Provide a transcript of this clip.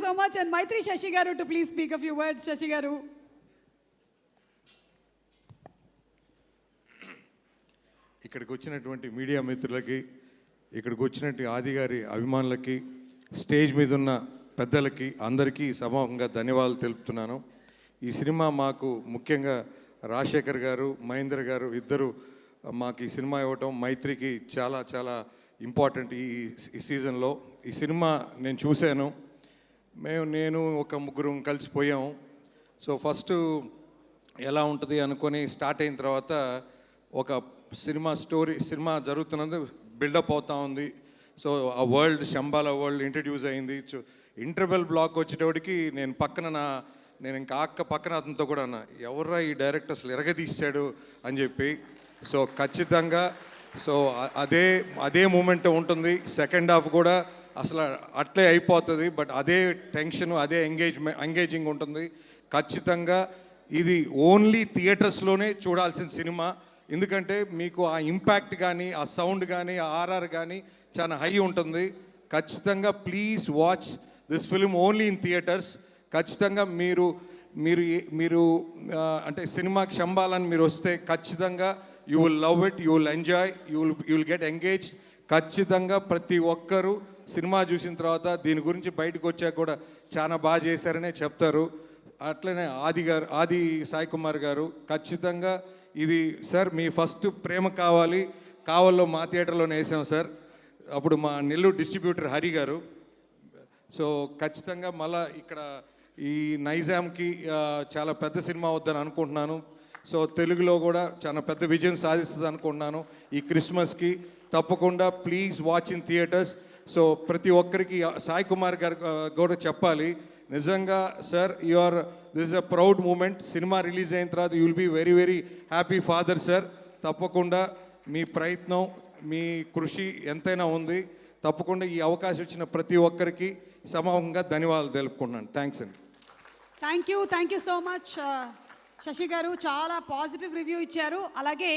so much. And Maitri Shashi Garu to please speak a few words. Shashi Garu. ఇక్కడికి వచ్చినటువంటి media మిత్రులకి, ఇక్కడికి వచ్చినటువంటి ఆది గారి అభిమానులకి, స్టేజ్ మీద ఉన్న పెద్దలకి అందరికీ సమానంగా ధన్యవాదాలు తెలుపుతున్నాను. ఈ సినిమా మాకు ముఖ్యంగా రాజశేఖర్ గారు, మహేంద్ర గారు ఇద్దరు మాకు ఈ సినిమా ఇవ్వటం, మైత్రికి చాలా చాలా ఇంపార్టెంట్ ఈ సీజన్లో. ఈ సినిమా నేను చూశాను, నేను ఒక ముగ్గురు కలిసిపోయాము. సో ఫస్ట్ ఎలా ఉంటుంది అనుకొని స్టార్ట్ అయిన తర్వాత ఒక సినిమా జరుగుతున్నది బిల్డప్ అవుతూ ఉంది. సో ఆ వరల్డ్, శంబాల వరల్డ్ ఇంట్రడ్యూస్ అయింది. ఇంటర్వెల్ బ్లాక్ వచ్చేటప్పటికి నేను ఇంకా పక్కన అతనితో కూడా అన్నా, ఎవర్రా ఈ డైరెక్టర్ అసలు ఎరగదీశాడు అని చెప్పి. సో ఖచ్చితంగా అదే మూమెంట్ ఉంటుంది. సెకండ్ హాఫ్ కూడా అసలు అట్లే అయిపోతుంది, బట్ అదే టెన్షన్, అదే ఎంగేజింగ్ ఉంటుంది. ఖచ్చితంగా ఇది ఓన్లీ థియేటర్స్లోనే చూడాల్సిన సినిమా. ఎందుకంటే మీకు ఆ ఇంపాక్ట్ కానీ, ఆ సౌండ్ కానీ, ఆ ఆర్ఆర్ కానీ చాలా హై ఉంటుంది. ఖచ్చితంగా please watch this film only in theatres. ఖచ్చితంగా మీరు మీరు మీరు అంటే సినిమాకి శంబాలని మీరు వస్తే ఖచ్చితంగా you will love it, you will enjoy, you will get engaged. ఖచ్చితంగా ప్రతి ఒక్కరూ సినిమా చూసిన తర్వాత దీని గురించి బయటకు వచ్చాక కూడా చాలా బాగా చేశారనే చెప్తారు. అట్లనే ఆది సాయి కుమార్ గారు ఖచ్చితంగా ఇది సార్ మీ ఫస్ట్ ప్రేమ కావాల్లో మా థియేటర్లోనే వేసాం సార్. అప్పుడు మా నెల్లూరు డిస్ట్రిబ్యూటర్ హరి గారు. సో ఖచ్చితంగా మళ్ళా ఇక్కడ ఈ నైజాంకి చాలా పెద్ద సినిమా వద్దని అనుకుంటున్నాను. సో తెలుగులో కూడా చాలా పెద్ద విజయం సాధిస్తుంది అనుకుంటున్నాను. ఈ క్రిస్మస్కి తప్పకుండా please watch in theatres. So ప్రతి ఒక్కరికి సాయి కుమార్ గారు కూడా చెప్పాలి, నిజంగా sir this is a proud moment. Cinema release అయిన తర్వాత you will be very very happy father sir. తప్పకుండా మీ ప్రయత్నం, మీ కృషి ఎంతైనా ఉంది. తప్పకుండా ఈ అవకాశం ఇచ్చిన ప్రతి ఒక్కరికి సమానంగా ధన్యవాదాలు తెలుపుకుంటున్నాను. థ్యాంక్స్ అండి. Thank you so much Shashi గారు. చాలా పాజిటివ్ రివ్యూ ఇచ్చారు. అలాగే